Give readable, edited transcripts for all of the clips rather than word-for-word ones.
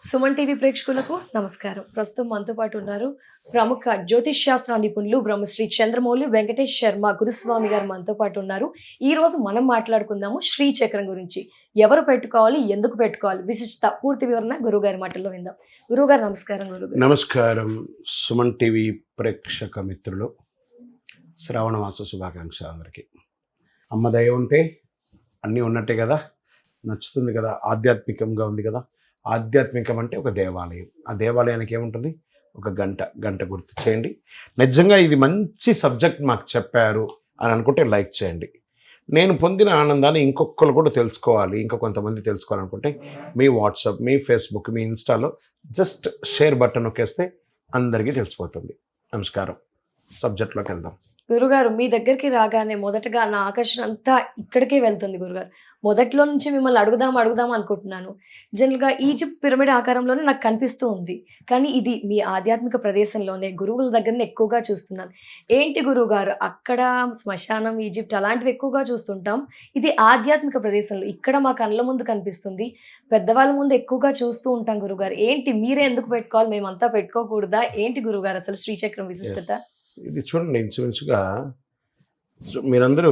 Suman TV ప్రేక్షకులకు నమస్కారం. ప్రస్తుతం మనతో పాటు ఉన్నారు ప్రముఖ జ్యోతిష్ శాస్త్ర నిపుణులు బ్రహ్మశ్రీ చంద్రమౌళి వెంకటేష్ శర్మ గురుస్వామి గారు మనతో పాటు ఉన్నారు. ఈ రోజు మనం మాట్లాడుకుందాము శ్రీ చక్రం గురించి. ఎవరు పెట్టుకోవాలి, ఎందుకు పెట్టుకోవాలి, విశిష్టత పూర్తి వివరణ గురువుగారి మాటల్లో విందాం. గురువుగారు నమస్కారం. గురుగారు నమస్కారం. సుమన్ టీవీ ప్రేక్షక మిత్రులు, శ్రావణ మాస శుభాకాంక్ష అందరికీ. అమ్మ దయ ఉంటే అన్నీ ఉన్నట్టే కదా, నచ్చుతుంది కదా, ఆధ్యాత్మికంగా ఉంది కదా. ఆధ్యాత్మికం అంటే ఒక దేవాలయం. ఆ దేవాలయానికి ఏముంటుంది? ఒక గంట గుర్తు చేయండి. నిజంగా ఇది మంచి సబ్జెక్ట్ మాకు చెప్పారు అని అనుకుంటే లైక్ చేయండి. నేను పొందిన ఆనందాన్ని ఇంకొకరు కూడా తెలుసుకోవాలి, ఇంకా కొంతమంది తెలుసుకోవాలనుకుంటే మీ వాట్సాప్, మీ ఫేస్బుక్, మీ ఇన్స్టాలో జస్ట్ షేర్ బటన్ నొక్కేస్తే అందరికీ తెలిసిపోతుంది. నమస్కారం. సబ్జెక్ట్లోకి వెళ్దాం. గురుగారు, మీ దగ్గరికి రాగానే మొదటగా నా ఆకర్షణ అంతా ఇక్కడికే వెళ్తుంది. గురుగారు, మొదట్లో నుంచి మిమ్మల్ని అడుగుదాం అనుకుంటున్నాను. జనరల్గా ఈజిప్ట్ పిరమిడ్ ఆకారంలోనే నాకు కనిపిస్తూ ఉంది, కానీ ఇది మీ ఆధ్యాత్మిక ప్రదేశంలోనే గురువుల దగ్గరనే ఎక్కువగా చూస్తున్నాను. ఏంటి గురువుగారు, అక్కడ శ్మశానం, ఈజిప్ట్ అలాంటివి ఎక్కువగా చూస్తుంటాం, ఇది ఆధ్యాత్మిక ప్రదేశంలో ఇక్కడ మా కళ్ళ ముందు కనిపిస్తుంది, పెద్దవాళ్ళ ముందు ఎక్కువగా చూస్తూ ఉంటాం. గురుగారు, ఏంటి మీరే ఎందుకు పెట్టుకోవాలి, మేమంతా పెట్టుకోకూడదా? ఏంటి గురుగారు అసలు శ్రీచక్రం విశిష్టత? ఇది చూడండి, ఇంచుమించుగా మీరందరూ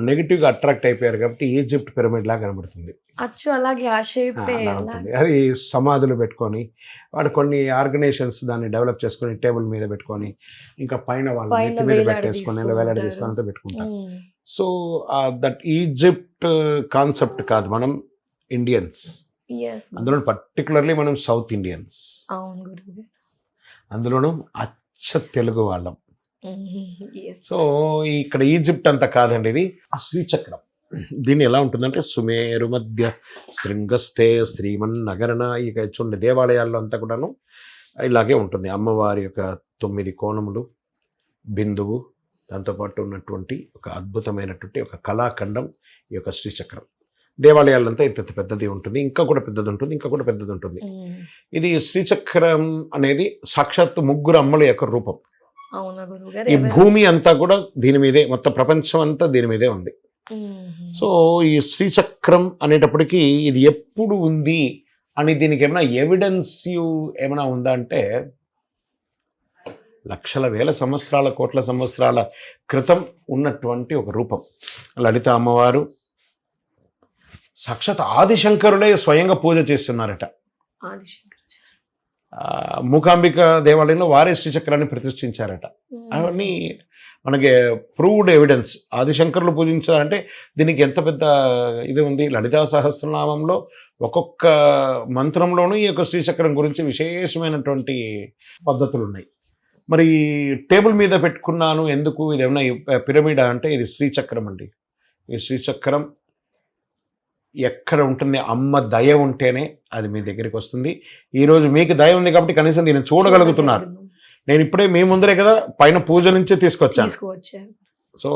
నెగిటివ్గా అట్రాక్ట్ అయిపోయారు కాబట్టి ఈజిప్ట్ పిరమిడ్ లాగా కనబడుతుంది. అచ్చు అలాగే ఆ షేప్ ఉంటుంది. అది సమాధులు పెట్టుకొని వాడు కొన్ని ఆర్గనైజేషన్స్ దాన్ని డెవలప్ చేసుకొని టేబుల్ మీద పెట్టుకొని ఇంకా పైన వాళ్ళ నెత్తి మీద పెట్టేసుకొని వేలాడ తీసుకొని అంతా పెట్టుకుంటారు. సో దట్ ఈజిప్ట్ కాన్సెప్ట్ కాదు, మనం ఇండియన్స్, అందులో పర్టికులర్లీ మనం సౌత్ ఇండియన్స్, అందులోనూ అచ్చ తెలుగు వాళ్ళం. సో ఇక్కడ ఈజిప్ట్ అంతా కాదండి, ఇది శ్రీచక్రం. దీన్ని ఎలా ఉంటుందంటే సుమేరు మధ్య శృంగస్థే శ్రీమన్నగరణ. ఇక చూడండి, దేవాలయాల్లో అంతా కూడాను ఇలాగే ఉంటుంది. అమ్మవారి యొక్క 9 కోణములు, బిందువు, దాంతోపాటు ఉన్నటువంటి ఒక అద్భుతమైనటువంటి ఒక కళాఖండం ఈ యొక్క శ్రీచక్రం. దేవాలయాలంతా ఇంత పెద్దది ఉంటుంది, ఇంకా కూడా పెద్దది ఉంటుంది, ఇంకా కూడా పెద్దది ఉంటుంది. ఇది శ్రీచక్రం అనేది సాక్షాత్ ముగ్గురు అమ్మల యొక్క రూపం. ఈ భూమి అంతా కూడా దీని మీదే, మొత్తం ప్రపంచం అంతా దీని మీదే ఉంది. సో ఈ శ్రీచక్రం అనేటప్పటికీ ఇది ఎప్పుడు ఉంది అని దీనికి ఏమైనా ఎవిడెన్స్ ఏమైనా ఉందా అంటే, లక్షల వేల సంవత్సరాల, కోట్ల సంవత్సరాల క్రితం ఉన్నటువంటి ఒక రూపం. లలిత అమ్మవారు సాక్షాత్ ఆదిశంకరులే స్వయంగా పూజ చేస్తున్నారట. మూకాంబిక దేవాలయంలో వారే శ్రీచక్రాన్ని ప్రతిష్ఠించారట. అవన్నీ మనకి ప్రూవ్డ్ ఎవిడెన్స్. ఆదిశంకరులు పూజించారంటే దీనికి ఎంత పెద్ద ఇది ఉంది. లలితా సహస్రనామంలో ఒక్కొక్క మంత్రంలోనూ ఈ యొక్క శ్రీచక్రం గురించి విశేషమైనటువంటి పద్ధతులు ఉన్నాయి. మరి టేబుల్ మీద పెట్టుకున్నాను ఎందుకు, ఇది ఏమన్నా పిరమిడ్ అంటే ఇది శ్రీచక్రం అండి. ఈ శ్రీచక్రం ఎక్కడ ఉంటుంది? అమ్మ దయ ఉంటేనే అది మీ దగ్గరికి వస్తుంది. ఈరోజు మీకు దయ ఉంది కాబట్టి కనీసం దీన్ని చూడగలుగుతున్నారు. నేను ఇప్పుడే మీ ముందరే కదా పైన పూజ నుంచే తీసుకొచ్చాను. సో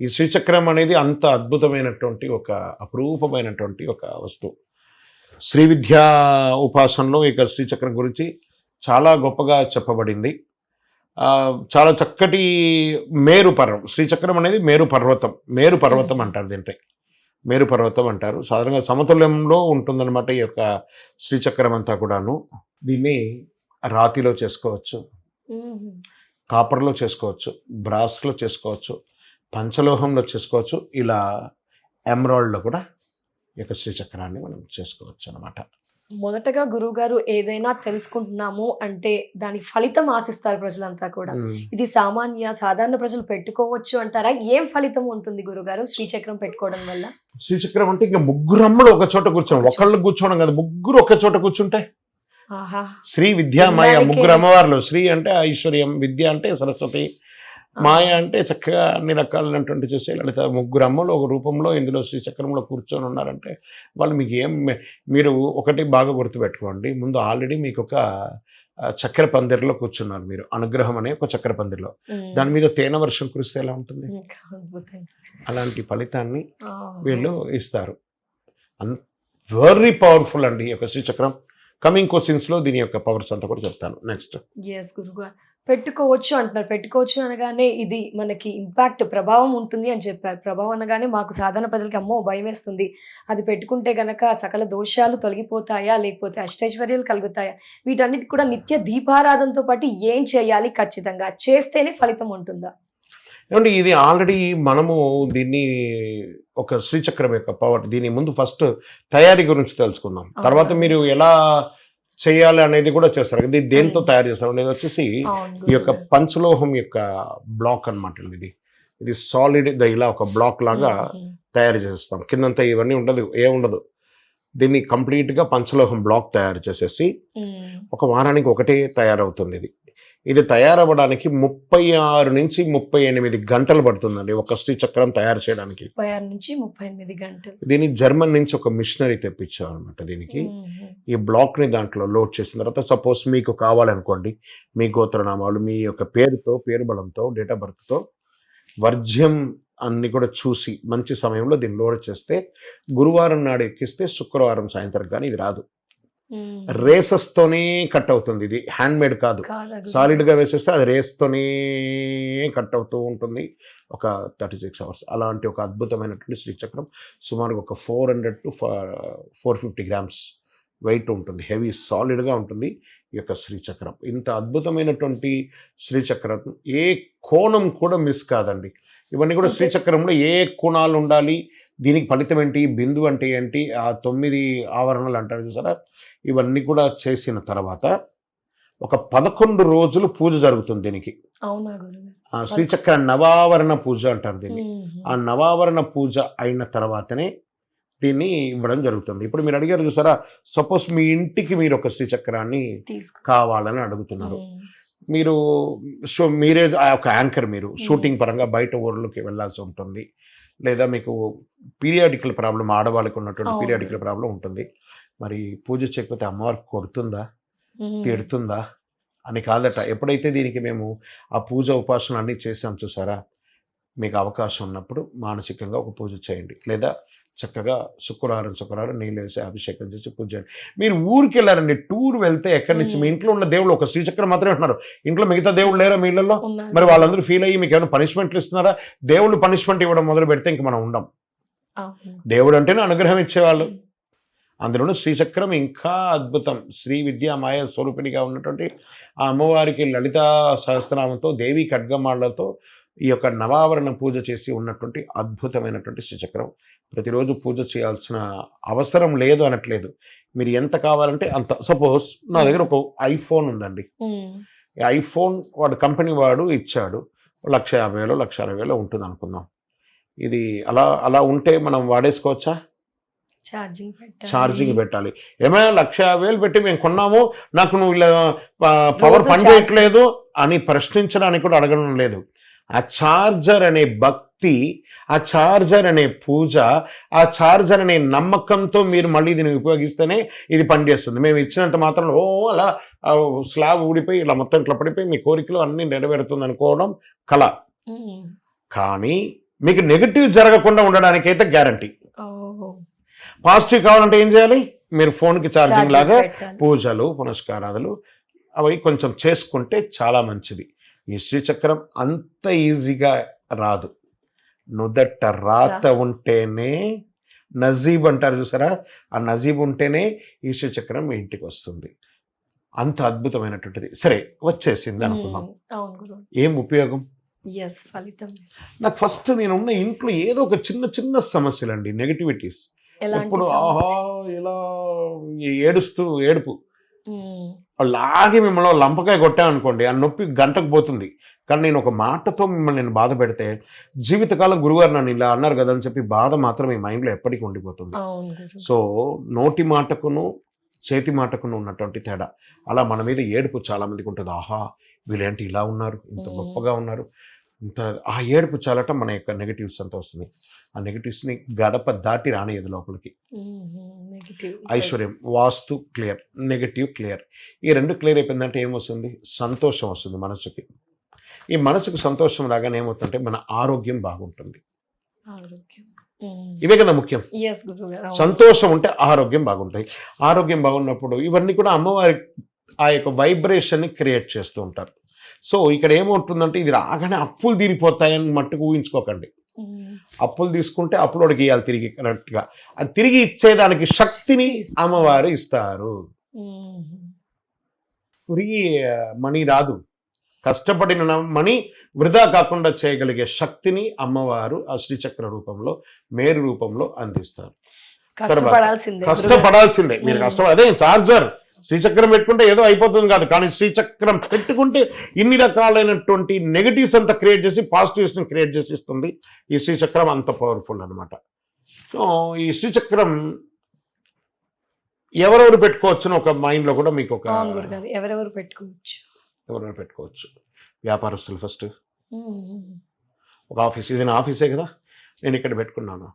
ఈ శ్రీచక్రం అనేది అంత అద్భుతమైనటువంటి ఒక అపురూపమైనటువంటి ఒక వస్తువు. శ్రీ విద్యా ఉపాసనలో ఇక శ్రీచక్రం గురించి చాలా గొప్పగా చెప్పబడింది. చాలా చక్కటి మేరు పర్వతం. శ్రీచక్రం అనేది మేరు పర్వతం అంటారు. దీంట్లో మేరు పర్వతం అంటారు. సాధారణంగా సమతుల్యంలో ఉంటుందన్నమాట ఈ యొక్క శ్రీచక్రం అంతా కూడాను. దీన్ని రాతిలో చేసుకోవచ్చు, కాపర్లో చేసుకోవచ్చు, బ్రాస్లో చేసుకోవచ్చు, పంచలోహంలో చేసుకోవచ్చు, ఇలా ఎమరాల్డ్లో కూడా ఈ యొక్క శ్రీచక్రాన్ని మనం చేసుకోవచ్చు అన్నమాట. మొదటగా గురువు గారు, ఏదైనా తెలుసుకుంటున్నాము అంటే దాని ఫలితం ఆశిస్తారు ప్రజలంతా కూడా. ఇది సాధారణ ప్రజలు పెట్టుకోవచ్చు అంటారా? ఏం ఫలితం ఉంటుంది గురుగారు శ్రీచక్రం పెట్టుకోవడం వల్ల? శ్రీచక్రం అంటే ఇంకా ముగ్గురు అమ్మలు ఒక చోట కూర్చోండి. ఒకళ్ళు కూర్చోవడం కాదు, ముగ్గురు ఒక చోట కూర్చుంటే శ్రీ విద్యా మాయ. ముగ్గురు అమ్మవార్లు. శ్రీ అంటే ఐశ్వర్యం, విద్య అంటే సరస్వతి, మాయ అంటే చక్కగా అన్ని రకాలైనటువంటి చూసే లలిత. ముగ్గురు అమ్మలు ఒక రూపంలో ఇందులో శ్రీచక్రంలో కూర్చొని ఉన్నారంటే వాళ్ళు మీకు మీరు ఒకటి బాగా గుర్తుపెట్టుకోండి. ముందు ఆల్రెడీ మీకు ఒక చక్కెర పందిరిలో కూర్చున్నారు మీరు. అనుగ్రహం అనే ఒక చక్కెర పందిరిలో, దాని మీద తేనె వర్షం కురిస్తే ఎలా ఉంటుంది? అలాంటి ఫలితాన్ని వీళ్ళు ఇస్తారు. వెరీ పవర్ఫుల్ అండి ఈ యొక్క శ్రీచక్రం. కమింగ్ క్వశ్చన్స్ లో దీని యొక్క పవర్స్ అంతా కూడా చెప్తాను. నెక్స్ట్. గురుగారు, పెట్టుకోవచ్చు అంటున్నారు. పెట్టుకోవచ్చు అనగానే ఇది మనకి ఇంపాక్ట్ ప్రభావం ఉంటుంది అని చెప్పారు. ప్రభావం అనగానే మాకు సాధారణ ప్రజలకి అమ్మో భయమేస్తుంది. అది పెట్టుకుంటే గనక సకల దోషాలు తొలగిపోతాయా? లేకపోతే అష్టైశ్వర్యాలు కలుగుతాయా? వీటన్నిటికి కూడా నిత్య దీపారాధనతో పాటు ఏం చేయాలి ఖచ్చితంగా? చేస్తేనే ఫలితం ఉంటుందా? ఏమంటే ఇది ఆల్రెడీ మనము దీన్ని ఒక శ్రీచక్రం యొక్క పవర్ దీని ముందు ఫస్ట్ తయారీ గురించి తెలుసుకుందాం. తర్వాత మీరు ఎలా చేయాలి అనేది కూడా చేస్తారు. ఇది దేంతో తయారు చేస్తారు అనేది వచ్చేసి ఈ యొక్క పంచలోహం యొక్క బ్లాక్ అనమాట. ఇది సాలిడ్ ఇలా ఒక బ్లాక్ లాగా తయారు చేస్తాం. కిందంతా ఇవన్నీ ఉండదు, ఏముండదు. దీన్ని కంప్లీట్ గా పంచలోహం బ్లాక్ తయారు చేసేసి ఒక వారానికి ఒకటే తయారవుతుంది. ఇది తయారవ్వడానికి 36 నుంచి 38 గంటలు పడుతుందండి ఒక శ్రీచక్రం తయారు చేయడానికి. 36 నుంచి 38 గంటలు. దీన్ని జర్మన్ నుంచి ఒక మిషనరీ తెప్పించారు అనమాట. దీనికి ఈ బ్లాక్ ని దాంట్లో లోడ్ చేసిన తర్వాత సపోజ్ మీకు కావాలనుకోండి, మీ గోత్రనామాలు, మీ యొక్క పేరుతో, పేరు బలంతో, డేట్ ఆఫ్ బర్త్తో, వర్జ్యం అన్ని కూడా చూసి మంచి సమయంలో దీన్ని లోడ్ చేస్తే గురువారం నాడు ఎక్కిస్తే శుక్రవారం సాయంత్రం కానీ ఇది రాదు. రేసెస్ తోనే కట్ అవుతుంది. ఇది హ్యాండ్ మేడ్ కాదు, సాలిడ్ గా వేసేస్తే అది రేస్ తోనే కట్ అవుతూ ఉంటుంది ఒక 36 hours. అలాంటి ఒక అద్భుతమైనటువంటి శ్రీచక్రం సుమారు ఒక 400 to 450 grams వెయిట్ ఉంటుంది. హెవీ సాలిడ్ గా ఉంటుంది ఈ యొక్క శ్రీచక్రం. ఇంత అద్భుతమైనటువంటి శ్రీచక్రం ఏ కోణం కూడా మిస్ కాదండి. ఇవన్నీ కూడా శ్రీచక్రంలో ఏ కోణాలు ఉండాలి, దీనికి ఫలితం ఏంటి, బిందు అంటే ఏంటి, ఆ 9 ఆవరణలు అంటారు చూసారా, ఇవన్నీ కూడా చేసిన తర్వాత ఒక 11 రోజులు పూజ జరుగుతుంది దీనికి. శ్రీచక్ర నవావరణ పూజ అంటారు దీన్ని. ఆ నవావరణ పూజ అయిన తర్వాతనే దీన్ని ఇవ్వడం జరుగుతుంది. ఇప్పుడు మీరు అడిగారు చూసారా, సపోజ్ మీ ఇంటికి మీరు ఒక శ్రీచక్రాన్ని కావాలని అడుగుతున్నారు. మీరు మీరే ఒక యాంకర్, మీరు షూటింగ్ పరంగా బయట ఊర్లోకి వెళ్ళాల్సి ఉంటుంది, లేదా మీకు పీరియాడికల్ ప్రాబ్లం, ఆడవాళ్ళకి ఉన్నటువంటి పీరియాడికల్ ప్రాబ్లం ఉంటుంది. మరి పూజ చేయకపోతే అమ్మవారు కొడుతుందా, తిడుతుందా అని కాదట. ఎప్పుడైతే దీనికి మేము ఆ పూజ ఉపాసన అన్నీ చేసాం చూసారా, మీకు అవకాశం ఉన్నప్పుడు మానసికంగా ఒక పూజ చేయండి, లేదా చక్కగా శుక్రవారం నీళ్ళు వేసి అభిషేకం చేసి పూజ చేయండి. మీరు ఊరికి వెళ్ళారండి, టూర్ వెళ్తే ఎక్కడి నుంచి మీ ఇంట్లో ఉన్న దేవుళ్ళు ఒక శ్రీచక్రం మాత్రమే ఉన్నారు, ఇంట్లో మిగతా దేవుళ్ళు లేరా మీ ఇళ్లలో? మరి వాళ్ళందరూ ఫీల్ అయ్యి మీకు ఏమైనా పనిష్మెంట్లు ఇస్తున్నారా? దేవుళ్ళు పనిష్మెంట్ ఇవ్వడం మొదలు పెడితే ఇంక మనం ఉండం. దేవుడు అంటేనే అనుగ్రహం ఇచ్చేవాళ్ళు. అందులోనూ శ్రీచక్రం ఇంకా అద్భుతం. శ్రీ విద్యా మాయ స్వరూపిణిగా ఉన్నటువంటి ఆ అమ్మవారికి లలితా సహస్రనామంతో, దేవి ఖడ్గమాళ్లతో ఈ యొక్క నవావరణ పూజ చేసి ఉన్నటువంటి అద్భుతమైనటువంటి శ్రీచక్రం. ప్రతిరోజు పూజ చేయాల్సిన అవసరం లేదు అనట్లేదు, మీరు ఎంత కావాలంటే అంత. సపోజ్ నా దగ్గర ఒక ఐఫోన్ ఉందండి, ఐఫోన్ వాడు కంపెనీ వాడు ఇచ్చాడు, 1,50,000 1,60,000 ఉంటుంది అనుకుందాం. ఇది అలా ఉంటే మనం వాడేసుకోవచ్చా? ఛార్జింగ్ పెట్టాలి. ఏమైనా 1,50,000 పెట్టి మేము కొన్నాము, నాకు నువ్వు ఇలా పవర్ పని చేయట్లేదు అని ప్రశ్నించడానికి కూడా అడగడం లేదు. ఆ ఛార్జర్ అనే భక్తి, ఆ ఛార్జర్ అనే పూజ, ఆ ఛార్జర్ అనే నమ్మకంతో మీరు మళ్ళీ దీన్ని ఉపయోగిస్తేనే ఇది పనిచేస్తుంది. మేము ఇచ్చినంత మాత్రం అలా స్లాబ్ ఊడిపోయి ఇలా మొత్తం ఇట్లా పడిపోయి మీ కోరికలు అన్నీ నెరవేరుతుంది అనుకోవడం కళ. కానీ మీకు నెగిటివ్ జరగకుండా ఉండడానికైతే గ్యారంటీ. పాజిటివ్ కావాలంటే ఏం చేయాలి? మీరు ఫోన్కి ఛార్జింగ్ లాగా పూజలు పునస్కారాలు అవి కొంచెం చేసుకుంటే చాలా మంచిది. ఈ శ్రీచక్రం అంత ఈజీగా రాదు. నుదట రాత ఉంటేనే, నజీబ్ అంటారు చూసారా, ఆ నజీబ్ ఉంటేనే ఈ శ్రీచక్రం మీ ఇంటికి వస్తుంది. అంత అద్భుతమైనటువంటిది. సరే, వచ్చేసింది అనుకున్నాం, ఏం ఉపయోగం? నాకు ఫస్ట్ నేనున్న ఇంట్లో ఏదో ఒక చిన్న సమస్యలండి, నెగటివిటీస్. ఎప్పుడు ఇలా ఏడుపు లాగి మిమ్మల్ని లంపకాయ కొట్టామనుకోండి, ఆ నొప్పి గంటకు పోతుంది. కానీ నేను ఒక మాటతో మిమ్మల్ని నేను బాధ పెడితే జీవితకాలం గురుగారు నన్ను ఇలా అన్నారు కదా అని చెప్పి బాధ మాత్రం మీ మైండ్లో ఎప్పటికీ ఉండిపోతుంది. సో నోటి మాటకును చేతి మాటకును ఉన్నటువంటి తేడా. అలా మన మీద ఏడుపు చాలా మందికి ఉంటుంది. వీళ్ళేంటి ఇలా ఉన్నారు, ఇంత గొప్పగా ఉన్నారు, ఇంత ఆ ఏడుపు చాలటం మన యొక్క నెగటివ్స్ అంతా వస్తుంది. ఆ నెగటివ్స్ని గడప దాటి రానియదు లోపలికి. ఐశ్వర్యం, వాస్తు క్లియర్, నెగటివ్ క్లియర్. ఈ రెండు క్లియర్ అయిపోయిందంటే ఏమొస్తుంది? సంతోషం వస్తుంది మనసుకి. ఈ మనసుకు సంతోషం రాగానే ఏమవుతుందంటే మన ఆరోగ్యం బాగుంటుంది. ఇవే కదా ముఖ్యం. సంతోషం ఉంటే ఆరోగ్యం బాగుంటాయి. ఆరోగ్యం బాగున్నప్పుడు ఇవన్నీ కూడా అమ్మవారి ఆ యొక్క వైబ్రేషన్ని క్రియేట్ చేస్తూ ఉంటారు. సో ఇక్కడ ఏమవుతుందంటే ఇది రాగానే అప్పులు తీరిపోతాయని మట్టుకు ఊహించుకోకండి. అప్పులు తీసుకుంటే అప్పులోడికి ఇవ్వాలి తిరిగి కరెక్ట్గా. అది తిరిగి ఇచ్చేదానికి శక్తిని అమ్మవారు ఇస్తారు. ఫ్రీ మనీ రాదు, కష్టపడిన మనీ వృధా కాకుండా చేయగలిగే శక్తిని అమ్మవారు ఆ శ్రీచక్ర రూపంలో, మేరు రూపంలో అందిస్తారు. కష్టపడాల్సిందే మీరు అదే చార్జర్. శ్రీచక్రం పెట్టుకుంటే ఏదో అయిపోతుంది కాదు, కానీ శ్రీచక్రం పెట్టుకుంటే ఇన్ని రకాలైనటువంటి నెగటివ్స్ అంతా క్రియేట్ చేసి పాజిటివ్స్ క్రియేట్ చేసి ఇస్తుంది. ఈ శ్రీచక్రం అంత పవర్ఫుల్ అనమాట. సో ఈ శ్రీచక్రం ఎవరెవరు పెట్టుకోవచ్చు ఒక మైండ్ లో కూడా మీకు ఒక ఎవరెవరు పెట్టుకోవచ్చు. వ్యాపారస్తులు ఫస్ట్ ఒక ఆఫీస్, ఇది నా ఆఫీసే కదా, నేను ఇక్కడ పెట్టుకున్నాను.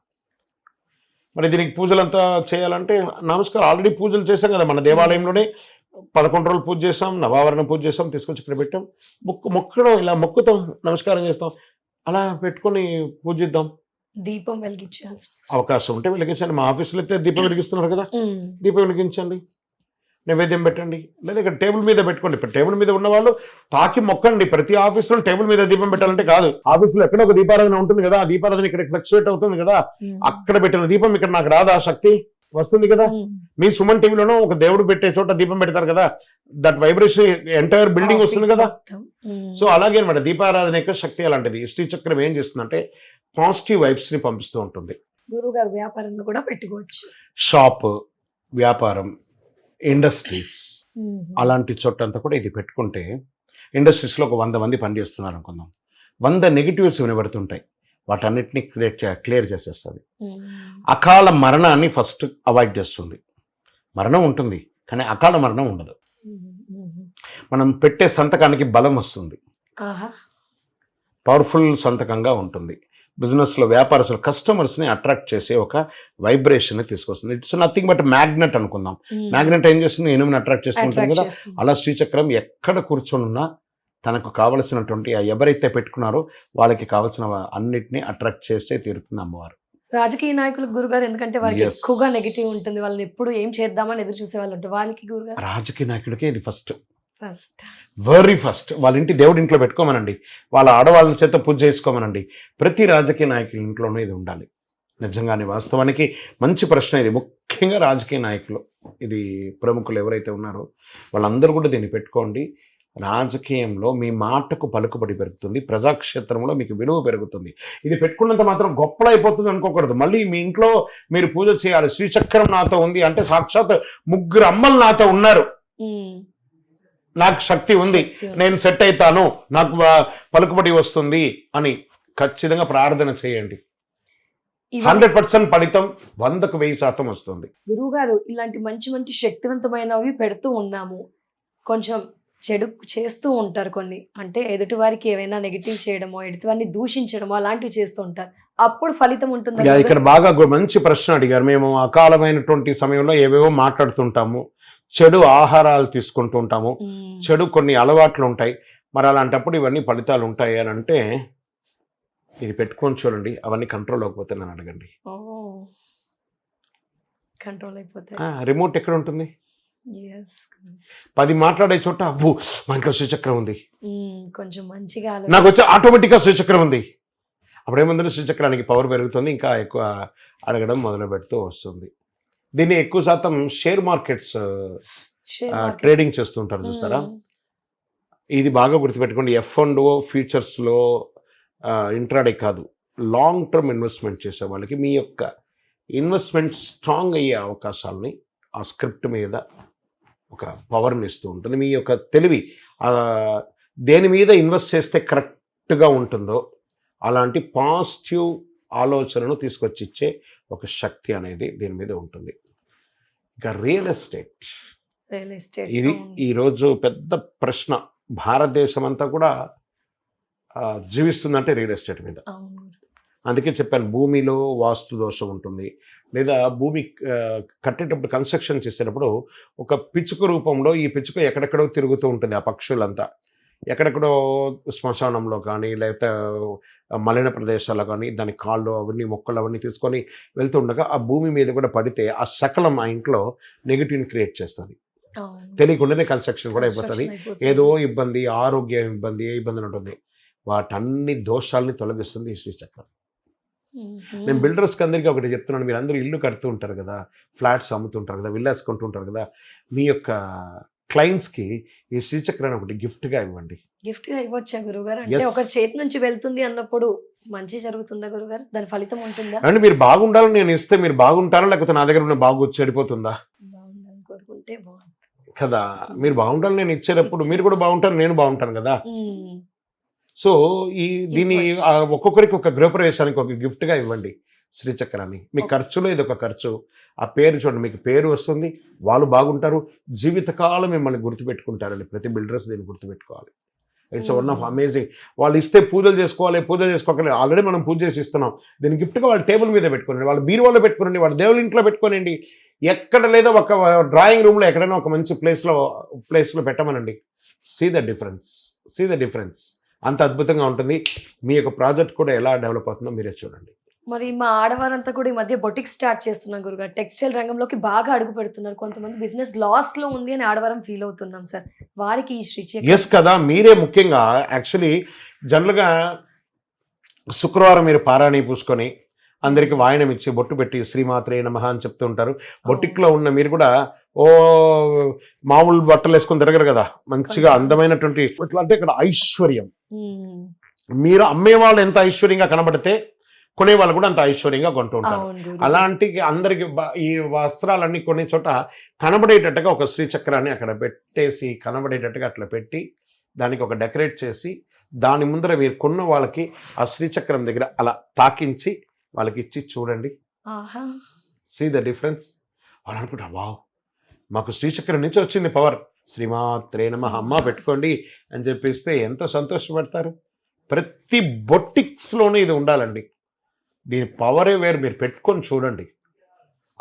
మరి దీనికి పూజలంతా చేయాలంటే నమస్కారం, ఆల్రెడీ పూజలు చేసాం కదా మన దేవాలయంలోనే. 11 రోజులు పూజ చేసాం, నవావరణ పూజ చేసాం, తీసుకొచ్చి ఇక్కడ పెట్టాం. మొక్కడం ఇలా మొక్కుతాం, నమస్కారం చేస్తాం, అలా పెట్టుకొని పూజిద్దాం. దీపం వెలిగించాలి, అవకాశం ఉంటే వెలిగించండి. మా ఆఫీసులో అయితే దీపం వెలిగిస్తున్నారు కదా, దీపం వెలిగించండి, నైవేద్యం పెట్టండి, లేదా ఇక్కడ టేబుల్ మీద పెట్టుకోండి. ఇప్పుడు టేబుల్ మీద ఉన్న వాళ్ళు తాకి మొక్కండి. ప్రతి ఆఫీసులో టేబుల్ మీద దీపం పెట్టాలంటే కాదు, ఆఫీసులో ఎక్కడ ఒక దీపారాధన ఉంటుంది కదా, ఆ దీపారాధన ఇక్కడ ఫ్లక్చువేట్ అవుతుంది కదా, అక్కడ పెట్టిన దీపం ఇక్కడ నాకు రాదా శక్తి వస్తుంది కదా. మీ సుమన్ టీవీలోనూ ఒక దేవుడు పెట్టే చోట దీపం పెడతారు కదా, దట్ వైబ్రేషన్ ఎంటైర్ బిల్డింగ్ వస్తుంది కదా. సో అలాగే అనమాట దీపారాధన యొక్క శక్తి అలాంటిది. శ్రీచక్రం ఏం చేస్తుందంటే పాజిటివ్ వైబ్స్ ని పంపిస్తూ ఉంటుంది. గురువుగారు వ్యాపారంలో కూడా పెట్టుకోవచ్చు, షాప్, వ్యాపారం, ఇండస్ట్రీస్, అలాంటి చోట అంతా కూడా ఇది పెట్టుకుంటే ఇండస్ట్రీస్లో ఒక 100 మంది పనిచేస్తున్నారు అనుకుందాం, 100 నెగిటివ్స్ వినబడుతుంటాయి, వాటన్నిటిని క్లియర్ చేసేస్తుంది. అకాల మరణాన్ని ఫస్ట్ అవాయిడ్ చేస్తుంది. మరణం ఉంటుంది కానీ అకాల మరణం ఉండదు. మనం పెట్టే సంతకానికి బలం వస్తుంది, పవర్ఫుల్ సంతకంగా ఉంటుంది. బిజినెస్లో వ్యాపారస్తులు కస్టమర్స్ని అట్రాక్ట్ చేసే ఒక వైబ్రేషన్ తీసుకొస్తుంది. ఇట్స్ నథింగ్ బట్ మ్యాగ్నెట్ అనుకుందాం. మ్యాగ్నెట్ ఏం చేస్తుంది, ఇనుముని అట్రాక్ట్ చేస్తుంటుంది కదా. అలా శ్రీచక్రం ఎక్కడ కూర్చొని ఉన్నా తనకు కావలసినటువంటి ఎవరైతే పెట్టుకున్నారో వాళ్ళకి కావాల్సిన అన్నిటిని అట్రాక్ట్ చేస్తే తీరుతుంది అమ్మవారు. రాజకీయ నాయకులకు గురుగారు, ఎందుకంటే వాళ్ళకి ఎక్కువగా నెగిటివ్ ఉంటుంది, వాళ్ళని ఎప్పుడు ఏం చేద్దామని ఎదురు చూసే వాళ్ళు ఉంటారు, వాళ్ళకి గురుగారు రాజకీయ నాయకుడికి ఇది వెరీ ఫస్ట్ వాళ్ళ ఇంటి దేవుడి ఇంట్లో పెట్టుకోమనండి, వాళ్ళ ఆడవాళ్ళ చేత పూజ చేసుకోమనండి. ప్రతి రాజకీయ నాయకుల ఇంట్లోనూ ఇది ఉండాలి. నిజంగానే వాస్తవానికి మంచి ప్రశ్న ఇది. ముఖ్యంగా రాజకీయ నాయకులు, ఇది ప్రముఖులు ఎవరైతే ఉన్నారో వాళ్ళందరూ కూడా దీన్ని పెట్టుకోండి. రాజకీయంలో మీ మాటకు పలుకుబడి పెరుగుతుంది, ప్రజాక్షేత్రంలో మీకు విలువ పెరుగుతుంది. ఇది పెట్టుకున్నంత మాత్రం గొప్పలు అయిపోతుంది అనుకోకూడదు. మళ్ళీ మీ ఇంట్లో మీరు పూజ చేయాలి. శ్రీచక్రం నాతో ఉంది అంటే సాక్షాత్ 3 అమ్మలు నాతో ఉన్నారు, నాకు శక్తి ఉంది, నేను సెట్ అవుతాను, నాకు పలుకుబడి వస్తుంది అని ఖచ్చితంగా ప్రార్థన చేయండి. 100% ఫలితం 100కు 1000% వస్తుంది. గురువు గారు, ఇలాంటి మంచి మంచి శక్తివంతమైనవి పెడుతూ ఉన్నాము, కొంచెం చెడు చేస్తూ ఉంటారు కొన్ని, అంటే ఎదుటి వారికి ఏమైనా నెగిటివ్ చేయడమో, ఎదుటివారిని దూషించడమో అలాంటివి చేస్తూ ఉంటారు, అప్పుడు ఫలితం ఉంటుంది. ఇక్కడ బాగా మంచి ప్రశ్న అడిగారు. మేము అకాలమైనటువంటి సమయంలో ఏవేవో మాట్లాడుతుంటాము, చెడు ఆహారాలు తీసుకుంటూ ఉంటాము, చెడు కొన్ని అలవాట్లు ఉంటాయి. మరి అలాంటప్పుడు ఇవన్నీ ఫలితాలు ఉంటాయి అని అంటే ఇది పెట్టుకొని చూడండి, అవన్నీ కంట్రోల్ అవ్వకపోతే నన్ను అడగండి. కంట్రోల్ అయిపోతే రిమోట్ ఎక్కడ ఉంటుంది? 10 మాట్లాడే చోట అవ్వు మా ఇంట్లో శ్రీచక్రం ఉంది, కొంచెం మంచిగా నాకు వచ్చే ఆటోమేటిక్గా శ్రీచక్రం ఉంది. అప్పుడేముందంటే శ్రీచక్రానికి పవర్ పెరుగుతుంది, ఇంకా ఎక్కువ అడగడం మొదలు పెడుతూ వస్తుంది. దీన్ని ఎక్కువ శాతం షేర్ మార్కెట్స్ ట్రేడింగ్ చేస్తుంటారు చూస్తారా. ఇది బాగా గుర్తుపెట్టుకోండి. F&O ఫ్యూచర్స్లో ఇంట్రాడే కాదు, లాంగ్ టర్మ్ ఇన్వెస్ట్మెంట్ చేసే వాళ్ళకి మీ యొక్క ఇన్వెస్ట్మెంట్ స్ట్రాంగ్ అయ్యే అవకాశాలని ఆ స్క్రిప్ట్ మీద ఒక పవర్ని ఇస్తూ ఉంటుంది. మీ యొక్క తెలివి దేని మీద ఇన్వెస్ట్ చేస్తే కరెక్ట్గా ఉంటుందో అలాంటి పాజిటివ్ ఆలోచనను తీసుకొచ్చి ఇచ్చే ఒక శక్తి అనేది దీని మీద ఉంటుంది. ఇక రియల్ ఎస్టేట్ ఇది ఈరోజు పెద్ద ప్రశ్న. భారతదేశం అంతా కూడా జీవిస్తుందంటే రియల్ ఎస్టేట్ మీద. అందుకే చెప్పాను, భూమిలో వాస్తు దోషం ఉంటుంది, లేదా భూమి కట్టేటప్పుడు కన్స్ట్రక్షన్ చేసేటప్పుడు ఒక పిచ్చుక రూపంలో ఈ పిచ్చుక ఎక్కడెక్కడో తిరుగుతూ ఉంటుంది. ఆ పక్షులంతా ఎక్కడెక్కడో శ్మశానంలో కానీ లేకపోతే మలిన ప్రదేశాల్లో కానీ దాని కాళ్ళు అవన్నీ మొక్కలు అవన్నీ తీసుకొని వెళ్తుండగా ఆ భూమి మీద కూడా పడితే ఆ సకలం ఆ ఇంట్లో నెగిటివ్ని క్రియేట్ చేస్తుంది. తెలియకుండానే కన్స్ట్రక్షన్ కూడా అయిపోతుంది. ఏదో ఇబ్బంది, ఆరోగ్య ఇబ్బంది, ఏ ఇబ్బంది ఉంటుంది, వాటన్ని దోషాలని తొలగిస్తుంది ఈ శ్రీచక్రం. నేను బిల్డర్స్కి అందరికీ ఒకటి చెప్తున్నాను, మీరు అందరూ ఇల్లు కడుతూ ఉంటారు కదా, ఫ్లాట్స్ అమ్ముతుంటారు కదా, విల్లాస్ కొంటుంటారు కదా, మీ యొక్క క్లయింట్స్కి ఈ శ్రీచక్రాన్ని ఒకటి గిఫ్ట్గా ఇవ్వండి. గిఫ్ట్గా ఇవ్వచ్చా గురుగారు? అంటే ఒక చేతి నుంచి వెళ్తుంది అన్నప్పుడు మంచి జరుగుతుందా గురుగారు? దాని ఫలితం ఉంటుందా? అంటే మీరు బాగుండాలని నేను ఇస్తే మీరు బాగుంటారా, లేకపోతే నా దగ్గర ఉన్న బాగు చెడిపోతుందా? బాగుండాలని కోరుకుంటే బాగుంటుంది కదా. మీరు బాగుండాలని నేను ఇచ్చేటప్పుడు మీరు కూడా బాగుంటారు, నేను బాగుంటాను కదా. సో దీన్ని ఒక్కొక్కరికి ఒక గృహప్రవేశానికి ఒక గిఫ్ట్గా ఇవ్వండి శ్రీచక్రాన్ని. మీ ఖర్చులో ఇది ఒక ఖర్చు. ఆ పేరు చూడండి, మీకు పేరు వస్తుంది, వాళ్ళు బాగుంటారు, జీవితకాలం మిమ్మల్ని గుర్తుపెట్టుకుంటారండి. ప్రతి బిల్డర్స్ దీన్ని గుర్తుపెట్టుకోవాలి. It's one of amazing. వాళ్ళు ఇస్తే పూజలు చేసుకోవాలి, ఆల్రెడీ మనం పూజ చేసి ఇస్తున్నాం. దీన్ని గిఫ్ట్గా వాళ్ళ టేబుల్ మీద పెట్టుకోండి, వాళ్ళ బీరువాలో పెట్టుకోండి, వాళ్ళ దేవుళ్ళ ఇంట్లో పెట్టుకోనండి. ఎక్కడ లేదో ఒక డ్రాయింగ్ రూమ్లో ఎక్కడైనా ఒక మంచి ప్లేస్లో పెట్టమనండి. See the difference. అంత అద్భుతంగా ఉంటుంది. మీ యొక్క ప్రాజెక్ట్ కూడా ఎలా డెవలప్ అవుతుందో మీరే చూడండి. మరి మా ఆడవారంతా కూడా ఈ మధ్య బొటిక్ స్టార్ట్ చేస్తున్నాం గురుగారు. టెక్స్టైల్ రంగంలోకి బాగా అడుగు పెడుతున్నారు. కొంతమంది బిజినెస్ లాస్ లో ఉంది అని ఆడవారం ఫీల్ అవుతున్నాం సార్. వారికి ఈ శ్రీచక్రం ఎస్ కదా, మీరే ముఖ్యంగా యాక్చువల్లీ జనరల్గా శుక్రవారం మీరు పారాణి పూసుకొని అందరికి వాయనం ఇచ్చి బొట్టు పెట్టి శ్రీమాత్రే నమః అని చెప్తూ ఉంటారు. బొటిక్లో ఉన్న మీరు కూడా మామూలు బట్టలు వేసుకొని తిరగరు కదా, మంచిగా అందమైనటువంటి ఎట్లా అంటే ఇక్కడ ఐశ్వర్యం. మీరు అమ్మే వాళ్ళు ఎంత ఐశ్వర్యంగా కనబడితే కొనే వాళ్ళు కూడా అంత ఐశ్వర్యంగా కొంటూ ఉంటారు. అలాంటి అందరికి ఈ వస్త్రాలన్నీ కొనే చోట కనబడేటట్టుగా ఒక శ్రీచక్రాన్ని అక్కడ పెట్టేసి కనబడేటట్టుగా అట్లా పెట్టి దానికి ఒక డెకరేట్ చేసి దాని ముందర మీరు కొన్న వాళ్ళకి ఆ శ్రీచక్రం దగ్గర అలా తాకించి వాళ్ళకి ఇచ్చి చూడండి. See the difference. వాళ్ళు అనుకుంటారు, వావ్ మాకు శ్రీచక్రం నుంచి వచ్చింది పవర్, శ్రీమాత్రే నమః అమ్మ పెట్టుకోండి అని చెప్పిస్తే ఎంత సంతోషపడతారు. ప్రతి బొటిక్స్లోనే ఇది ఉండాలండి. దీని పవరే వేరు. మీరు పెట్టుకొని చూడండి,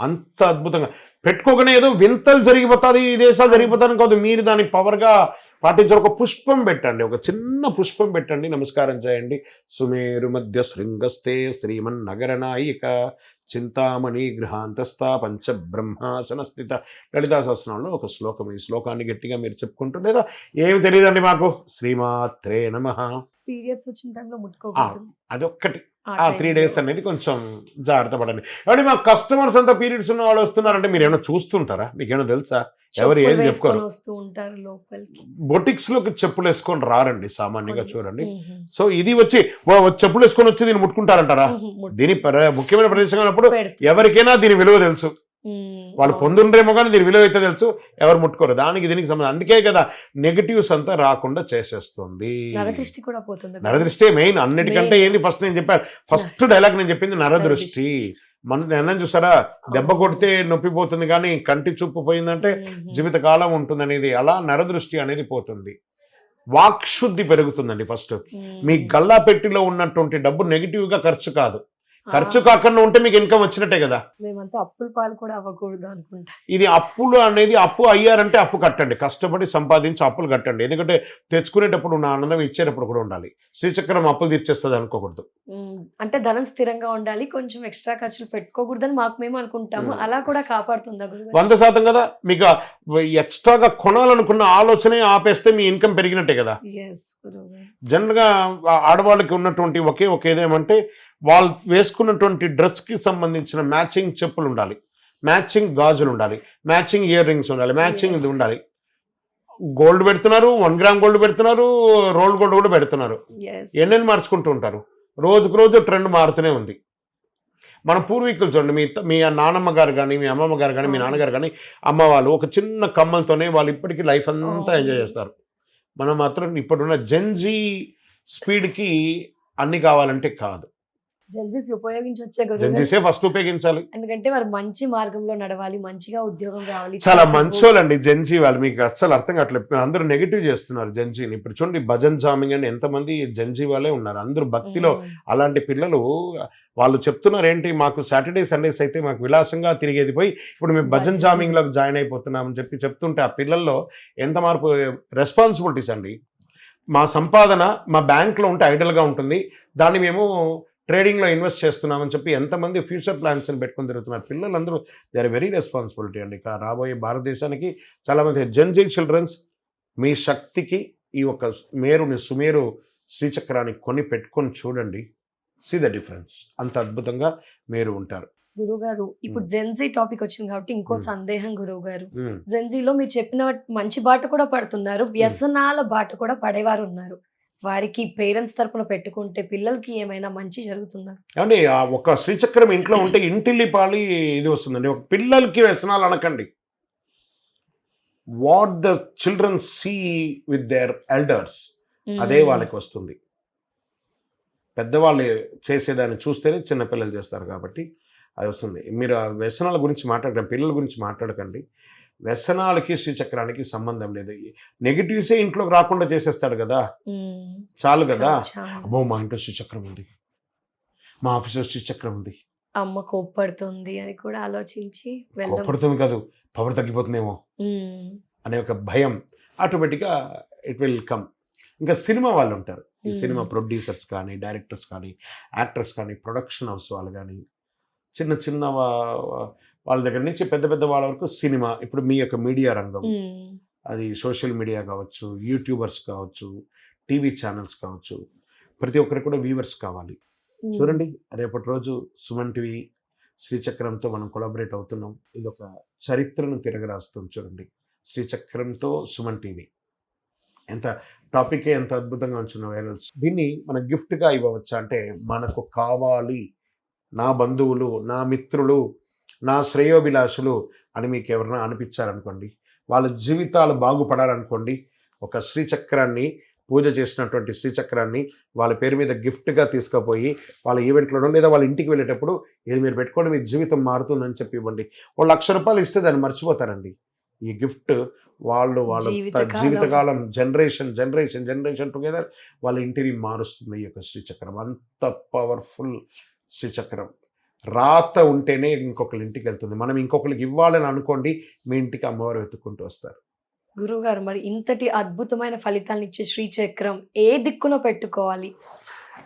అంత అద్భుతంగా. పెట్టుకోగానే ఏదో వింతలు జరిగిపోతుంది, ఈ దేశాలు జరిగిపోతాను కాదు, మీరు దాన్ని పవర్గా పాటించారు. ఒక పుష్పం పెట్టండి, ఒక చిన్న పుష్పం పెట్టండి, నమస్కారం చేయండి. సుమేరు మధ్య శృంగస్తే శ్రీమన్ నగర నాయిక చింతామణి గృహాంతస్థ పంచబ్రహ్మాసన స్థిత. లలితా సహస్రనామంలో ఒక శ్లోకం. ఈ శ్లోకాన్ని గట్టిగా మీరు చెప్పుకుంటూ, లేదా ఏమి తెలియదండి మాకు, శ్రీమాత్రే నమః. పీరియడ్స్ వచ్చిన టైంలో ముట్టుకోకూడదు, అదొక్కటి. ఆ 3 days అనేది కొంచెం జాగ్రత్త పడండి. కాబట్టి మా కస్టమర్స్ అంతా పీరియడ్స్ ఉన్న వాళ్ళు వస్తున్నారంటే మీరు ఏమైనా చూస్తుంటారా? మీకేమైనా తెలుసా? ఎవరు ఏది చెప్పుకోరు. బొటిక్స్ లోకి చెప్పులు వేసుకొని రారండి సామాన్యంగా, చూడండి. సో ఇది వచ్చి చెప్పులు వేసుకొని వచ్చి దీన్ని ముట్టుకుంటారంటారా? దీని ముఖ్యమైన ప్రదేశం అన్నప్పుడు ఎవరికైనా దీని విలువ తెలుసు. వాళ్ళు పొందుండ్రేమో కానీ దీని విలువ అయితే తెలుసు, ఎవరు ముట్టుకోరు. దానికి దీనికి సంబంధం. అందుకే కదా నెగటివ్స్ అంతా రాకుండా చేసేస్తుంది. నరదృష్టి కూడా పోతుంది. నరదృష్టి మెయిన్ అన్నిటికంటే ఏంది. ఫస్ట్ నేను చెప్పాను, ఫస్ట్ డైలాగ్ నేను చెప్పింది నరదృష్టి. మన అన్నం చూసారా, దెబ్బ కొడితే నొప్పి పోతుంది కానీ కంటి చూపు పోయిందంటే జీవితకాలం ఉంటుంది అనేది. అలా నరదృష్టి అనేది పోతుంది. వాక్శుద్ధి పెరుగుతుందండి. ఫస్ట్ మీ గల్లా పెట్టిలో ఉన్నటువంటి డబ్బు నెగిటివ్ గా ఖర్చు కాదు. ఖర్చు కాకుండా ఉంటే మీకు ఇన్కమ్ వచ్చినట్టే కదా. మేమంతా అప్పుల పాలు కూడా అవ్వకూడదు అనుకుంటా. ఇది అప్పులు అనేది, అప్పు అయ్యారంటే అప్పు కట్టండి, కష్టపడి సంపాదించి అప్పులు కట్టండి. ఎందుకంటే తెచ్చుకునేటప్పుడు నా ఆనందం, ఇచ్చేటప్పుడు కూడా ఉండాలి. శ్రీచక్రం అప్పులు తీర్చేస్తుంది అనుకోకూడదు. అంటే ధనం స్థిరంగా ఉండాలి, కొంచెం ఎక్స్ట్రా ఖర్చులు పెట్టుకోకూడదని మాకు మేము అనుకుంటాము. అలా కూడా కాపాడుతుందా? 100% కదా. మీకు ఎక్స్ట్రాగా కొనాలనుకున్న ఆలోచనే ఆపేస్తే మీ ఇన్కమ్ పెరిగినట్టే కదా. జనరల్ గా ఆడవాళ్ళకి ఉన్నటువంటి ఒకే ఏదేమంటే, వాళ్ళు వేసుకున్నటువంటి డ్రెస్కి సంబంధించిన మ్యాచింగ్ చెప్పులు ఉండాలి, మ్యాచింగ్ గాజులు ఉండాలి, మ్యాచింగ్ ఇయర్ రింగ్స్ ఉండాలి, మ్యాచింగ్ ఇది ఉండాలి. గోల్డ్ పెడుతున్నారు, 1 gram గోల్డ్ పెడుతున్నారు, రోల్డ్ గోల్డ్ కూడా పెడుతున్నారు. ఎన్నెన్ని మార్చుకుంటూ ఉంటారు. రోజుకు రోజు ట్రెండ్ మారుతూనే ఉంది. మన పూర్వీకులు చూడండి, మీ నానమ్మ గారు కానీ, మీ అమ్మమ్మ గారు కానీ, మీ నాన్నగారు కానీ, అమ్మ వాళ్ళు ఒక చిన్న కమ్మలతోనే వాళ్ళు ఇప్పటికీ లైఫ్ అంతా ఎంజాయ్ చేస్తారు. మనం మాత్రం ఇప్పుడున్న జెన్జీ స్పీడ్కి అన్ని కావాలంటే కాదు. ఉపయోగించే ఫస్ట్ ఉపయోగించాలి. ఎందుకంటే వారు మంచి మార్గంలో నడవాలి, మంచిగా ఉద్యోగం కావాలి. చాలా మంచోళ్ళండి జెన్జీ వాళ్ళు. మీకు అస్సలు అర్థం కావట్లేదు, అందరూ నెగిటివ్ చేస్తున్నారు జెన్జీని. ఇప్పుడు చూడండి, భజన్ జామింగ్ అని ఎంతమంది జెన్జీ వాళ్ళే ఉన్నారు. అందరూ భక్తిలో. అలాంటి పిల్లలు వాళ్ళు చెప్తున్నారు ఏంటి, మాకు సాటర్డే సండేస్ అయితే మాకు విలాసంగా తిరిగేది పోయి ఇప్పుడు మేము భజన్ జామింగ్ లోకి జాయిన్ అయిపోతున్నామని చెప్తుంటే ఆ పిల్లల్లో ఎంత మార్పు. రెస్పాన్సిబిలిటీస్ అండి. మా సంపాదన మా బ్యాంక్లో ఉంటే ఐడల్గా ఉంటుంది, దాన్ని మేము ట్రేడింగ్లో ఇన్వెస్ట్ చేస్తున్నామని చెప్పి ఎంతమంది ఫ్యూచర్ ప్లాన్స్ని పెట్టుకుని తిరుగుతున్నారు. పిల్లలందరూ దే ఆర్ వెరీ రెస్పాన్సిబిలిటీ అండి. రాబోయే భారతదేశానికి చాలామంది జెన్జీ చిల్డ్రన్స్ మీ శక్తికి ఈ ఒక సుమేరు శ్రీచక్రాన్ని కొని పెట్టుకొని చూడండి. See the difference. అంత అద్భుతంగా మీరు ఉంటారు. గురుగారు ఇప్పుడు జెన్జీ టాపిక్ వచ్చింది కాబట్టి ఇంకో సందేహం గురువు గారు. మ్మ్. జెన్జీలో మీరు చెప్పిన మంచి బాట కూడా పడుతున్నారు, వ్యసనాల బాట కూడా పడేవారు ఉన్నారు. వారికి పేరెంట్స్ తరపున పెట్టుకుంటే పిల్లలకి ఏమైనా మంచి జరుగుతుందా? ఏమండి ఆ ఒక శ్రీచక్రం ఇంట్లో ఉంటే ఇంటిల్లిపాలి ఇది వస్తుందండి. ఒక పిల్లలకి వ్యసనాలు అనకండి. What the children see with their elders అదే వాళ్ళకి వస్తుంది. పెద్దవాళ్ళు చేసేదాన్ని చూస్తేనే చిన్నపిల్లలు చేస్తారు కాబట్టి అది వస్తుంది. మీరు ఆ వ్యసనాల గురించి మాట్లాడకండి, పిల్లల గురించి మాట్లాడకండి. వ్యసనాలకి శ్రీచక్రానికి సంబంధం లేదు. నెగిటివ్సే ఇంట్లోకి రాకుండా చేసేస్తాడు కదా, చాలు కదా. అబ్బో మా ఇంట్లో శ్రీచక్రం ఉంది, మా ఆఫీస్లో శ్రీచక్రం ఉంది, అమ్మ కోప్పడుతుంది అని కూడా ఆలోచించి కోపడుతుంది కాదు, పవర్ తగ్గిపోతుందేమో అనే ఒక భయం ఆటోమేటిక్గా ఇట్ విల్ కమ్. ఇంకా సినిమా వాళ్ళు ఉంటారు, ఈ సినిమా ప్రొడ్యూసర్స్ కానీ, డైరెక్టర్స్ కానీ, యాక్టర్స్ కానీ, ప్రొడక్షన్ హౌస్ వాళ్ళు కానీ, చిన్న చిన్న వాళ్ళ దగ్గర నుంచి పెద్ద పెద్ద వాళ్ళ వరకు సినిమా. ఇప్పుడు మీ యొక్క మీడియా రంగం, అది సోషల్ మీడియా కావచ్చు, యూట్యూబర్స్ కావచ్చు, టీవీ ఛానల్స్ కావచ్చు, ప్రతి ఒక్కరికి కూడా వ్యూవర్స్ కావాలి. చూడండి, రేపటి రోజు సుమన్ టీవీ శ్రీచక్రంతో మనం కొలాబరేట్ అవుతున్నాం. ఇది ఒక చరిత్రను తిరగరాస్తుంది. చూడండి, శ్రీచక్రంతో సుమన్ టీవీ ఎంత టాపికే ఎంత అద్భుతంగా ఉంచిన వైరల్స్. దీన్ని మన గిఫ్ట్గా ఇవ్వవచ్చా అంటే, మనకు కావాలి నా బంధువులు, నా మిత్రులు, నా శ్రేయోభిలాషులు అని మీకు ఎవరైనా అనిపించారనుకోండి, వాళ్ళ జీవితాలు బాగుపడాలనుకోండి, ఒక శ్రీచక్రాన్ని, పూజ చేసినటువంటి శ్రీచక్రాన్ని వాళ్ళ పేరు మీద గిఫ్ట్గా తీసుకుపోయి వాళ్ళ ఈవెంట్లోనో లేదా వాళ్ళ ఇంటికి వెళ్ళేటప్పుడు ఇది మీరు పెట్టుకోండి, మీ జీవితం మారుతుందని చెప్పి ఇవ్వండి. వాళ్ళు ₹1,00,000 ఇస్తే దాన్ని మర్చిపోతారండి. ఈ గిఫ్ట్ వాళ్ళ జీవితకాలం జనరేషన్ టుగెదర్ వాళ్ళ ఇంటిని మారుస్తుంది. ఈ యొక్క శ్రీచక్రం అంత పవర్ఫుల్ శ్రీచక్రం. రాత ఉంటేనే ఇంకొకరి ఇంటికి వెళ్తుంది. మనం ఇంకొకరికి ఇవ్వాలని అనుకోండి, మీ ఇంటికి అమ్మవారు వెతుక్కుంటూ వస్తారు. గురువుగారు, మరి ఇంతటి అద్భుతమైన ఫలితాలను ఇచ్చే శ్రీచక్రం ఏ దిక్కున పెట్టుకోవాలి?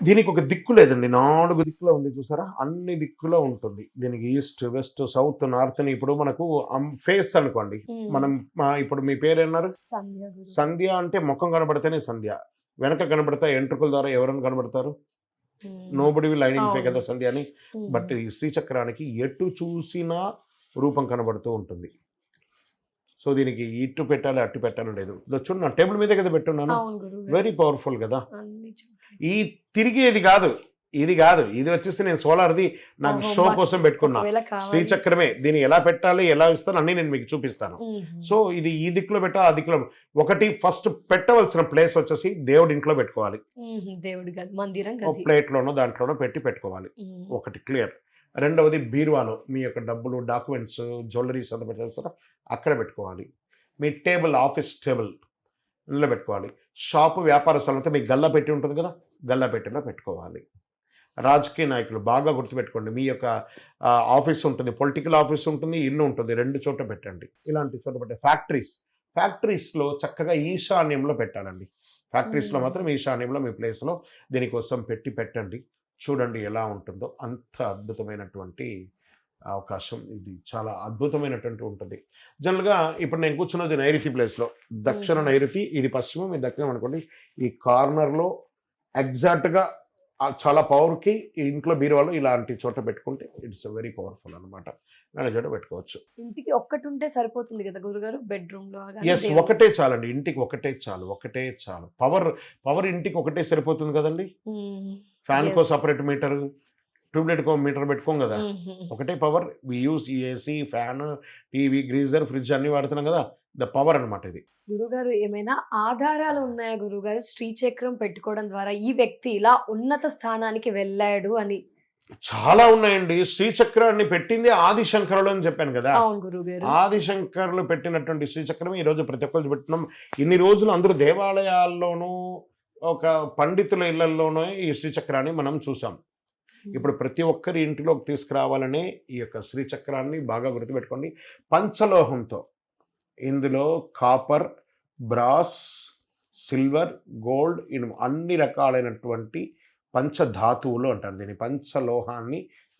దీనికి ఒక దిక్కు లేదండి, 4 దిక్కులో ఉంది చూసారా, అన్ని దిక్కులో ఉంటుంది. దీనికి ఈస్ట్, వెస్ట్, సౌత్, నార్త్ అని. ఇప్పుడు మనకు ఫేస్ అనుకోండి, మనం ఇప్పుడు మీ పేరు అన్నారు సంధ్య అంటే ముఖం కనబడితేనే సంధ్య. వెనక కనబడతా ఎంట్రుకల ద్వారా ఎవరైనా కనబడతారు? నోబడి విల్ ఐడెంటిఫై కదా సంధ్య అని. బట్ ఈ శ్రీచక్రానికి ఎటు చూసినా రూపం కనబడుతూ ఉంటుంది. సో దీనికి ఇటు పెట్టాలి అటు పెట్టాలి లేదు. చూడండి, నా టేబుల్ మీద కదా పెట్టున్నాను, వెరీ పవర్ఫుల్ కదా. ఈ తిరిగేది కాదు, ఇది కాదు, ఇది వచ్చేసి నేను సోలార్ది నాకు షో కోసం పెట్టుకున్నా. శ్రీచక్రమే, దీన్ని ఎలా పెట్టాలి, ఎలా ఇస్తాను అన్ని నేను మీకు చూపిస్తాను. సో ఇది ఈ దిక్కులో పెట్టా, ఆ దిక్కులో. ఒకటి ఫస్ట్ పెట్టవలసిన ప్లేస్ వచ్చేసి దేవుడి ఇంట్లో పెట్టుకోవాలి, ప్లేట్లోనో దాంట్లోనో పెట్టుకోవాలి. ఒకటి క్లియర్. రెండవది బీరువాలో మీ యొక్క డబ్బులు, డాక్యుమెంట్స్, జ్యువెలరీస్ అంతా పెట్టేస్తారో అక్కడ పెట్టుకోవాలి. మీ టేబుల్, ఆఫీస్ టేబుల్ ఇందులో పెట్టుకోవాలి. షాపు, వ్యాపార స్థలంతో మీకు గల్లా పెట్టి ఉంటుంది కదా, గల్లా పెట్టిలో పెట్టుకోవాలి. రాజకీయ నాయకులు బాగా గుర్తుపెట్టుకోండి, మీ యొక్క ఆఫీస్ ఉంటుంది, పొలిటికల్ ఆఫీస్ ఉంటుంది, ఇల్లు ఉంటుంది, 2 చోట్ల పెట్టండి. ఇలాంటి చోట పెట్టే ఫ్యాక్టరీస్లో చక్కగా ఈశాన్యంలో పెట్టాలండి. ఫ్యాక్టరీస్లో మాత్రం ఈశాన్యంలో మీ ప్లేస్లో దీనికోసం పెట్టండి. చూడండి ఎలా ఉంటుందో. అంత అద్భుతమైనటువంటి అవకాశం ఇది, చాలా అద్భుతమైనటువంటి ఉంటుంది. జనరల్గా ఇప్పుడు నేను కూర్చున్నది నైరుతి ప్లేస్లో, దక్షిణ నైరుతి, ఇది పశ్చిమం, ఇది దక్షిణం అనుకోండి. ఈ కార్నర్లో ఎగ్జాక్ట్గా చాలా పవర్కి ఇంట్లో బీరువాలో ఇలాంటి చోట పెట్టుకుంటే ఇట్స్ వెరీ పవర్ఫుల్ అనమాట. ఇలాంటి చోట పెట్టుకోవచ్చు. ఇంటికి ఒక్కటి ఉంటే సరిపోతుంది కదా గురుగారు, బెడ్రూమ్ లో? ఎస్, ఒకటే చాలండి, ఇంటికి ఒకటే చాలు. పవర్ ఇంటికి ఒకటే సరిపోతుంది కదండి. ఫ్యాన్ కో సపరేట్ మీటర్, ట్యూబ్లైట్ కో మీటర్ పెట్టుకోం కదా, ఒకటే power. We use AC, fan, TV, geyser, fridge అన్ని వాడుతున్నాం కదా, ద పవర్ అనమాట ఇది. గురుగారు, ఏమైనా ఆధారాలు ఉన్నాయా గురుగారు శ్రీచక్రం పెట్టుకోవడం ద్వారా ఈ వ్యక్తి ఇలా ఉన్నత స్థానానికి వెళ్ళాడు అని? చాలా ఉన్నాయండి. శ్రీచక్రాన్ని పెట్టింది ఆదిశంకరులు అని చెప్పాను కదా. గురుగారు, ఆదిశంకరులు పెట్టినటువంటి శ్రీచక్రం ఈ రోజు ప్రతి ఒక్కరు పెట్టున్నాం. ఇన్ని రోజులు అందరూ దేవాలయాల్లోనూ, ఒక పండితుల ఇళ్లలోనూ ఈ శ్రీచక్రాన్ని మనం చూసాం. ఇప్పుడు ప్రతి ఒక్కరి ఇంటిలోకి తీసుకురావాలనే ఈ యొక్క శ్రీచక్రాన్ని బాగా గుర్తుపెట్టుకోండి. పంచలోహంతో, ఇందులో కాపర్, బ్రాస్, సిల్వర్, గోల్డ్, అన్ని రకాలైనటువంటి పంచధాతువులు అంటారు దీన్ని. పంచలోహాన్ని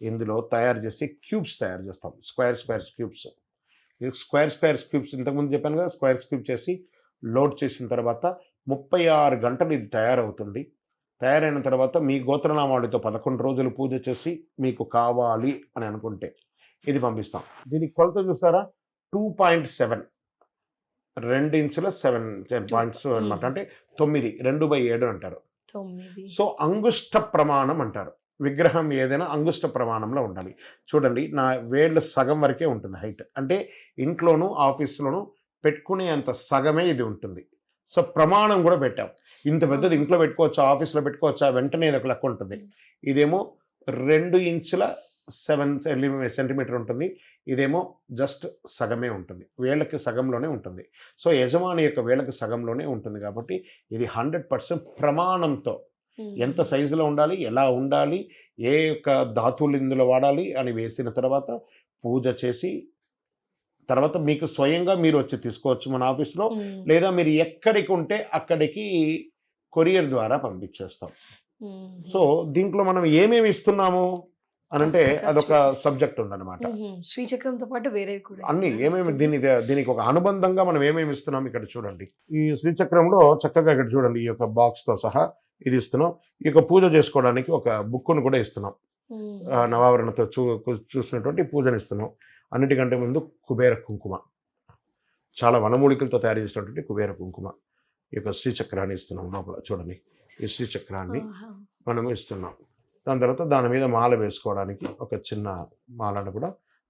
ఇందులో తయారు చేసి క్యూబ్స్ తయారు చేస్తాం, స్క్వేర్ క్యూబ్స్. స్క్వేర్ క్యూబ్స్ ఇంతకుముందు చెప్పాను కదా, స్క్వేర్ క్యూబ్ చేసి లోడ్ చేసిన తర్వాత 36 గంటలు ఇది తయారవుతుంది. తయారైన తర్వాత మీ గోత్రనామాలతో 11 రోజులు పూజ చేసి మీకు కావాలి అని అనుకుంటే ఇది పంపిస్తాం. దీనికి కొలత చూసారా, 2.7, 2 ఇంచుల 7 పాయింట్స్ అనమాట. అంటే 9, 2/7 అంటారు. 9. సో అంగుష్ట ప్రమాణం అంటారు. విగ్రహం ఏదైనా అంగుష్ట ప్రమాణంలో ఉండాలి. చూడండి, నా వేళ్ళు సగం వరకే ఉంటుంది హైట్. అంటే ఇంట్లోనూ ఆఫీస్లోనూ పెట్టుకునే అంత సగమే ఇది ఉంటుంది. సో ప్రమాణం కూడా పెట్టాం. ఇంత పెద్దది ఇంట్లో పెట్టుకోవచ్చా, ఆఫీస్లో పెట్టుకోవచ్చా, వెంటనే ఇది ఒక లెక్క ఉంటుంది. ఇదేమో 2 ఇంచుల 7 సెంటీమీటర్ ఉంటుంది. ఇదేమో జస్ట్ సగమే ఉంటుంది, వేళ్ళకి సగంలోనే ఉంటుంది. సో యజమాని యొక్క వేళ్ళకి సగంలోనే ఉంటుంది కాబట్టి ఇది 100% ప్రమాణంతో ఎంత సైజులో ఉండాలి, ఎలా ఉండాలి, ఏ యొక్క ధాతువులు ఇందులో వాడాలి అని వేసిన తర్వాత పూజ చేసి తర్వాత మీకు స్వయంగా మీరు వచ్చి తీసుకోవచ్చు మన ఆఫీస్లో, లేదా మీరు ఎక్కడికి ఉంటే అక్కడికి కొరియర్ ద్వారా పంపించేస్తాం. సో దీంట్లో మనం ఏమేమి ఇస్తున్నాము అని అంటే అదొక సబ్జెక్ట్ ఉందన్నమాట. శ్రీచక్రంతో పాటు వేరే కూడా అన్ని ఏమేమి దీనికి ఒక అనుబంధంగా మనం ఏమేమి ఇస్తున్నాం ఇక్కడ చూడండి. ఈ శ్రీచక్రంలో చక్కగా ఇక్కడ చూడండి, ఈ యొక్క బాక్స్తో సహా ఇది ఇస్తున్నాం. ఈ యొక్క పూజ చేసుకోవడానికి ఒక బుక్కును కూడా ఇస్తున్నాం. నవావరణతో చూసినటువంటి పూజను ఇస్తున్నాం. అన్నిటికంటే ముందు కుబేర కుంకుమ, చాలా వనమూలికలతో తయారు చేసినటువంటి కుబేర కుంకుమ. ఈ యొక్క శ్రీచక్రాన్ని ఇస్తున్నాం. లోపల చూడండి, ఈ శ్రీచక్రాన్ని మనం ఇస్తున్నాం. దాని తర్వాత దాని మీద మాల వేసుకోవడానికి ఒక చిన్న మాలను కూడా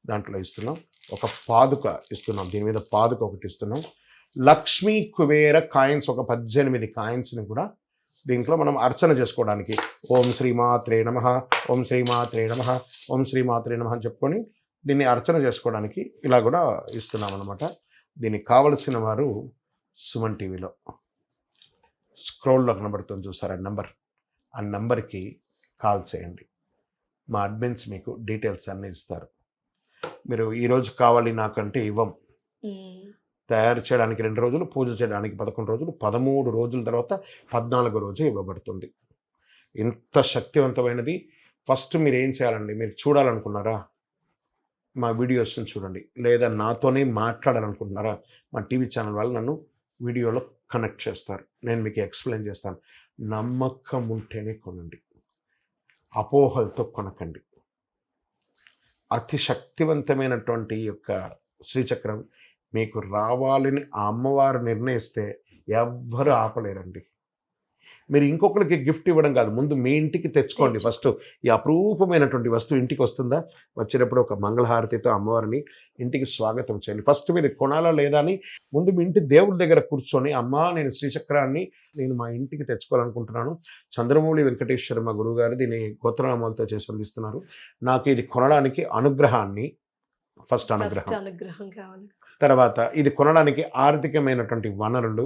దాంట్లో ఇస్తున్నాం. ఒక పాదుక ఇస్తున్నాం, దీని మీద పాదుక ఒకటి ఇస్తున్నాం. లక్ష్మీ కుబేర కాయిన్స్ ఒక 18 కాయిన్స్ని కూడా దీంట్లో మనం అర్చన చేసుకోవడానికి ఓం శ్రీమాత్రే నమః, ఓం శ్రీమాత్రే నమః, ఓం శ్రీమాత్రే నమః అని చెప్పుకొని దీన్ని అర్చన చేసుకోవడానికి ఇలా కూడా ఇస్తున్నాం అనమాట. దీనికి కావలసిన వారు సుమన్ టీవీలో స్క్రోల్లో కనబడుతుంది చూసారా నెంబర్, ఆ నెంబర్కి కాల్ చేయండి. మా అడ్మిన్స్ మీకు డీటెయిల్స్ అన్నీ ఇస్తారు. మీరు ఈరోజు కావాలి నాకంటే ఇవ్వం. తయారు చేయడానికి 2 రోజులు, పూజ చేయడానికి 11 రోజులు, 13 రోజుల తర్వాత 14వ రోజు ఇవ్వబడుతుంది. ఇంత శక్తివంతమైనది. ఫస్ట్ మీరు ఏం చేయాలండి, మీరు చూడాలనుకున్నారా మా వీడియోస్ని చూడండి, లేదా నాతోనే మాట్లాడాలనుకుంటున్నారా మా టీవీ ఛానల్ వాళ్ళు నన్ను వీడియోలో కనెక్ట్ చేస్తారు, నేను మీకు ఎక్స్ప్లెయిన్ చేస్తాను. నమ్మకం ఉంటేనే కొనండి, అపోహలతో కొనకండి. అతి శక్తివంతమైనటువంటి యొక్క శ్రీచక్రం మీకు రావాలని ఆ అమ్మవారు నిర్ణయిస్తే ఎవ్వరు ఆపలేరండి. మీరు ఇంకొకరికి గిఫ్ట్ ఇవ్వడం కాదు, ముందు మీ ఇంటికి తెచ్చుకోండి. ఫస్ట్ ఈ అపరూపమైనటువంటి వస్తువు ఇంటికి వస్తుందా, వచ్చినప్పుడు ఒక మంగళహారతితో అమ్మవారిని ఇంటికి స్వాగతం చేయండి. ఫస్ట్ మీరు కొనాలా లేదా అని ముందు మీ ఇంటి దేవుడి దగ్గర కూర్చొని, అమ్మా నేను శ్రీచక్రాన్ని నేను మా ఇంటికి తెచ్చుకోవాలనుకుంటున్నాను, చంద్రమౌళి వెంకటేశ్వర మా గురువు గారు దీన్ని గోత్రనామాలతో చేసి అందిస్తున్నారు, నాకు ఇది కొనడానికి అనుగ్రహాన్ని, ఫస్ట్ అనుగ్రహం కావాలి. తర్వాత ఇది కొనడానికి ఆర్థికమైనటువంటి వనరులు,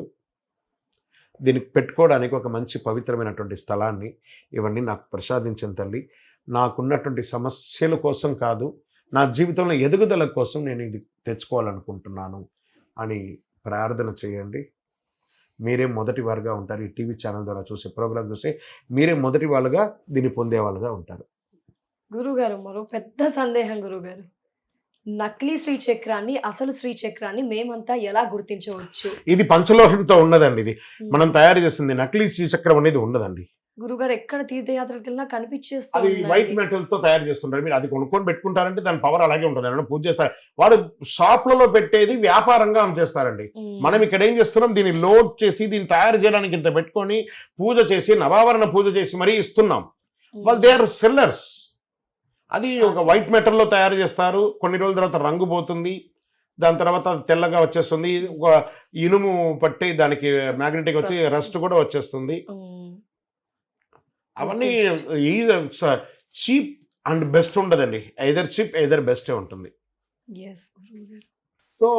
దీనికి పెట్టుకోవడానికి ఒక మంచి పవిత్రమైనటువంటి స్థలాన్ని, ఇవన్నీ నాకు ప్రసాదించిన తల్లి. నాకున్నటువంటి సమస్యల కోసం కాదు, నా జీవితంలో ఎదుగుదల కోసం నేను ఇది తెచ్చుకోవాలనుకుంటున్నాను అని ప్రార్థన చేయండి. మీరే మొదటి వారుగా ఉంటారు. ఈ టీవీ ఛానల్ ద్వారా చూసే ప్రోగ్రాం చూసే మీరే మొదటి వాళ్ళుగా దీన్ని పొందేవాళ్ళుగా ఉంటారు. గురుగారు మరో పెద్ద సందేహం గురుగారు, నకిలీ శ్రీచక్రాన్ని అసలు శ్రీచక్రాన్ని మేమంతా ఎలా గుర్తించవచ్చు? ఇది పంచలోహంతో ఉన్నదండి. ఇది మనం తయారు చేస్తుంది, నకిలీ శ్రీచక్రం అనేది ఉండదండి. గురుగారు ఎక్కడ తీర్థయాత్రకి వెళ్ళినా అది కనిపించేస్తుంది. వైట్ మెటల్ తో తయారు చేస్తుంటారు. మీరు అది కొనుక్కొని పెట్టుకుంటారంటే దాని పవర్ అలాగే ఉంటుంది. ఏమన్నా పూజ చేస్తారు, వాడు షాప్లలో పెట్టేది వ్యాపారంగా అమ్మేస్తారండి. మనం ఇక్కడ ఏం చేస్తున్నాం, దీన్ని లోడ్ చేసి దీన్ని తయారు చేయడానికి ఇంత పెట్టుకొని పూజ చేసి నవావరణ పూజ చేసి మరీ ఇస్తున్నాం. వాళ్ళు దే ఆర్ సెల్లర్స్. అది ఒక వైట్ మెటల్లో తయారు చేస్తారు, కొన్ని రోజుల తర్వాత రంగు పోతుంది, దాని తర్వాత తెల్లగా వచ్చేస్తుంది, ఒక ఇనుము పట్టి దానికి మ్యాగ్నెటిక్ వచ్చి రస్ట్ కూడా వచ్చేస్తుంది. అవన్నీ చీప్ అండ్ బెస్ట్ ఉండదండి, ఐదర్ చీప్ ఐదర్ బెస్టే ఉంటుంది. సో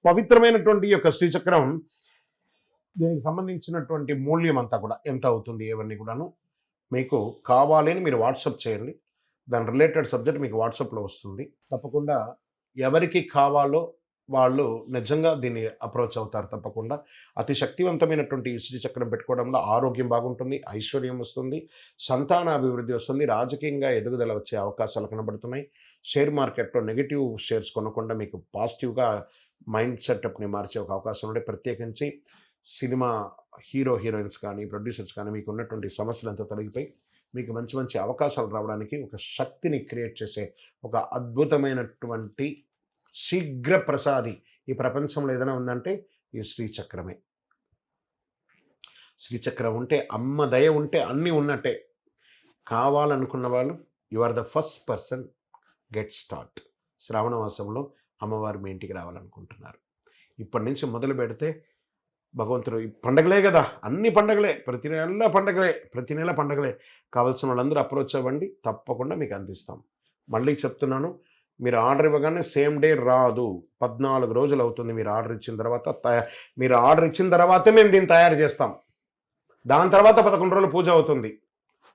పవిత్రమైనటువంటి యొక్క శ్రీచక్రం, దీనికి సంబంధించినటువంటి మూల్యం అంతా కూడా ఎంత అవుతుంది ఇవన్నీ కూడాను మీకు కావాలి అని మీరు వాట్సాప్ చేయండి. దాని రిలేటెడ్ సబ్జెక్ట్ మీకు వాట్సాప్లో వస్తుంది. తప్పకుండా ఎవరికి కావాలో వాళ్ళు నిజంగా దీన్ని అప్రోచ్ అవుతారు తప్పకుండా. అతి శక్తివంతమైనటువంటి ఈ శ్రీచక్రం పెట్టుకోవడంలో ఆరోగ్యం బాగుంటుంది, ఐశ్వర్యం వస్తుంది, సంతాన అభివృద్ధి వస్తుంది, రాజకీయంగా ఎదుగుదల వచ్చే అవకాశాలు కనబడుతున్నాయి. షేర్ మార్కెట్‌లో నెగెటివ్ షేర్స్ కొనకుండా మీకు పాజిటివ్‌గా మైండ్ సెటప్‌ని మార్చే ఒక అవకాశం ఉండే. ప్రత్యేకించి సినిమా హీరోయిన్స్ కానీ, ప్రొడ్యూసర్స్ కానీ మీకు ఉన్నటువంటి సమస్యలంతా తొలగిపోయి మీకు మంచి మంచి అవకాశాలు రావడానికి ఒక శక్తిని క్రియేట్ చేసే ఒక అద్భుతమైనటువంటి శీఘ్ర ప్రసాది ఈ ప్రపంచంలో ఏదైనా ఉందంటే ఈ శ్రీచక్రమే. శ్రీచక్రం ఉంటే, అమ్మ దయ ఉంటే అన్నీ ఉన్నట్టే. కావాలనుకున్న వాళ్ళు you are the first person get start. శ్రావణ మాసంలో అమ్మవారు మీ ఇంటికి రావాలనుకుంటున్నారు. ఇప్పటి నుంచి మొదలు పెడితే భగవంతుడు ఈ పండగలే కదా, అన్ని పండగలే, ప్రతి నెల పండగలే. కావాల్సిన వాళ్ళందరూ అప్రోచ్ అవ్వండి, తప్పకుండా మీకు అందిస్తాం. మళ్ళీ చెప్తున్నాను, మీరు ఆర్డర్ ఇవ్వగానే సేమ్ డే రాదు, 14 రోజులు అవుతుంది. మీరు ఆర్డర్ ఇచ్చిన తర్వాతే మేము దీన్ని తయారు చేస్తాం. దాని తర్వాత 11 రోజులు పూజ అవుతుంది,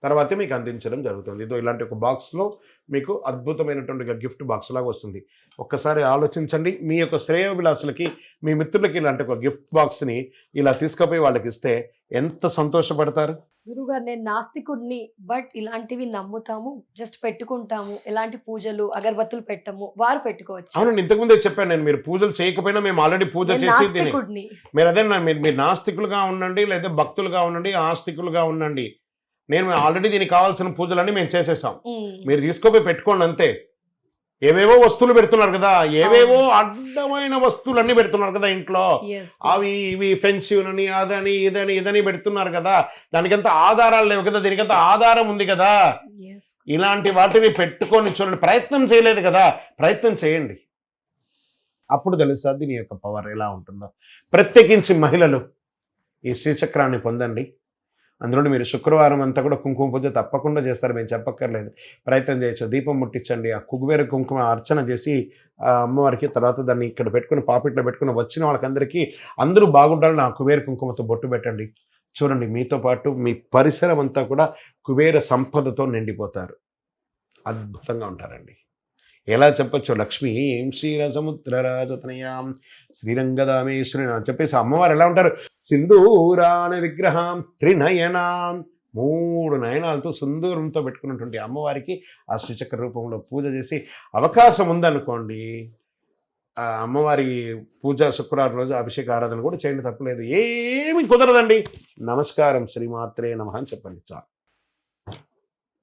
తర్వాతే మీకు అందించడం జరుగుతుంది. ఇదో ఇలాంటి ఒక బాక్స్లో మీకు అద్భుతమైనటువంటి గిఫ్ట్ బాక్స్ లాగా వస్తుంది. ఒక్కసారి ఆలోచించండి, మీ యొక్క శ్రేయోభిలాషులకి, మీ మిత్రులకి ఇలాంటి ఒక గిఫ్ట్ బాక్స్ని ఇలా తీసుకుపోయి వాళ్ళకి ఇస్తే ఎంత సంతోషపడతారు. గురుగారు, నేను నాస్తికుడిని, బట్ ఇలాంటివి నమ్ముతాము, జస్ట్ పెట్టుకుంటాము, ఎలాంటి పూజలు అగరబత్తులు పెట్టము, వారు పెట్టుకోవచ్చు. అవునండి, ఇంతకుముందే చెప్పాను నేను, మీరు పూజలు చేయకపోయినా మేము ఆల్రెడీ పూజ నేను చేసి నాస్తికుడిని. మీరు అదే మీరు నాస్తికులుగా ఉండండి, లేదా భక్తులుగా ఉండండి, ఆస్తికులుగా ఉండండి, నేను ఆల్రెడీ దీనికి కావాల్సిన పూజలన్నీ మేము చేసేసాం. మీరు తీసుకోపోయి పెట్టుకోండి అంతే. ఏవేవో వస్తువులు పెడుతున్నారు కదా, ఏవేవో అడ్డమైన వస్తువులన్నీ పెడుతున్నారు కదా ఇంట్లో, అవి ఇవి ఫెన్సివ్ అని అదని ఇదని పెడుతున్నారు కదా, దానికంత ఆధారాలు లేవు కదా, దీనికంత ఆధారం ఉంది కదా. ఇలాంటి వాటిని పెట్టుకొని చూడండి, ప్రయత్నం చేయలేదు కదా, ప్రయత్నం చేయండి, అప్పుడు తెలుస్తుంది దీని యొక్క పవర్ ఎలా ఉంటుందో. ప్రత్యేకించి మహిళలు ఈ శ్రీచక్రాన్ని పొందండి. అందులో మీరు శుక్రవారం అంతా కూడా కుంకుమ పూజ తప్పకుండా చేస్తారు, మేము చెప్పక్కర్లేదు, ప్రయత్నం చేయొచ్చు. దీపం ముట్టించండి, ఆ కుబేర కుంకుమ అర్చన చేసి అమ్మవారికి, తర్వాత దాన్ని ఇక్కడ పెట్టుకుని పాపిట్లో పెట్టుకుని వచ్చిన వాళ్ళకందరికీ అందరూ బాగుండాలని ఆ కుబేర కుంకుమతో బొట్టు పెట్టండి. చూడండి, మీతో పాటు మీ పరిసరం అంతా కూడా కుబేర సంపదతో నిండిపోతారు, అద్భుతంగా ఉంటారండి. ఎలా చెప్పచ్చు, లక్ష్మి ఏం క్షీరసముద్రరాజతనయాం శ్రీరంగదామేశ్వరి అని చెప్పేసి అమ్మవారు ఎలా ఉంటారు, సింధూరాన విగ్రహం త్రినయనాం, 3 నయనాలతో సింధూరంతో పెట్టుకున్నటువంటి అమ్మవారికి ఆ శ్రీచక్ర రూపంలో పూజ చేసి అవకాశం ఉందనుకోండి, ఆ అమ్మవారి పూజ శుక్రవారం రోజు అభిషేక ఆరాధన కూడా చేయండి, తప్పలేదు. ఏమి కుదరదండి, నమస్కారం శ్రీమాత్రే నమః అని చెప్పండి చాలు.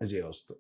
విజయవస్తు.